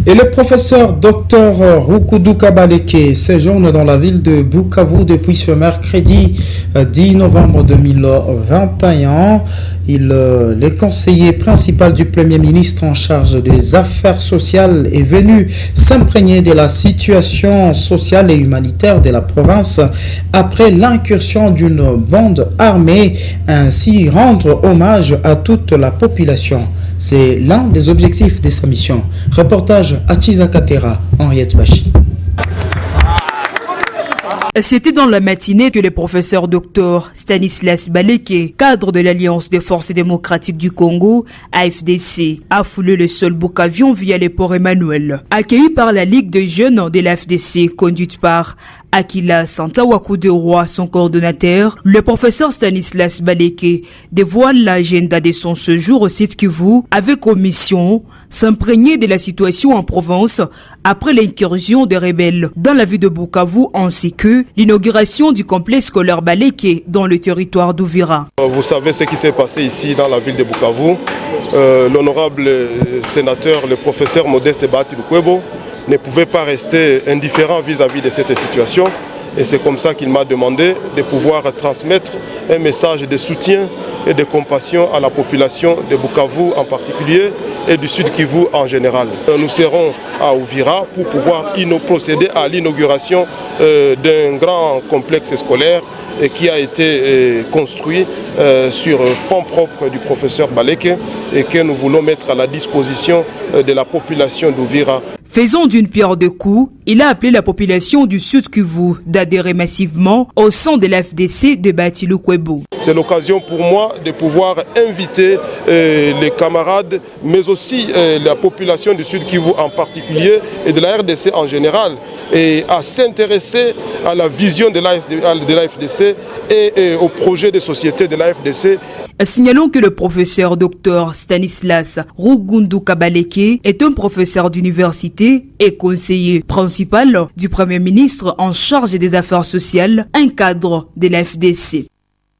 Et le professeur Dr Rukudu Kabaleke séjourne dans la ville de Bukavu depuis ce mercredi 10 novembre 2021. Il est conseiller principal du Premier ministre en charge des affaires sociales est venu s'imprégner de la situation sociale et humanitaire de la province après l'incursion d'une bande armée, ainsi rendre hommage à toute la population. C'est l'un des objectifs de sa mission. Reportage à Chizakatera, Henriette Bachi. C'était dans la matinée que le professeur Dr Stanislas Baleke, cadre de l'Alliance des forces démocratiques du Congo, AFDC, a foulé le sol Bukavion via le port Emmanuel. Accueilli par la Ligue des jeunes de l'AFDC, conduite par Akila Santawaku de Roi, son coordonnateur, le professeur Stanislas Baleke dévoile l'agenda de son séjour au site Kivu avec comme mission s'imprégner de la situation en province après l'incursion des rebelles dans la ville de Bukavu ainsi que l'inauguration du complexe scolaire Baleke dans le territoire d'Uvira. Vous savez ce qui s'est passé ici dans la ville de Bukavu. L'honorable sénateur, le professeur Modeste Bahati Lukwebo, ne pouvait pas rester indifférent vis-à-vis de cette situation. Et c'est comme ça qu'il m'a demandé de pouvoir transmettre un message de soutien et de compassion à la population de Bukavu en particulier et du Sud Kivu en général. Nous serons à Uvira pour pouvoir procéder à l'inauguration d'un grand complexe scolaire qui a été construit sur fonds propres du professeur Baleke et que nous voulons mettre à la disposition de la population d'Uvira. Faisant d'une pierre deux coups, il a appelé la population du Sud Kivu d'adhérer massivement au sein de l'AFDC de Bahati Lukwebo. C'est l'occasion pour moi de pouvoir inviter les camarades, mais aussi la population du Sud Kivu en particulier et de la RDC en général, et à s'intéresser à la vision de l'AFDC et au projet de société de l'AFDC. Signalons que le professeur Dr Stanislas Rukudu Kabaleke est un professeur d'université et conseiller principal du Premier ministre en charge des affaires sociales, un cadre de l'AFDC.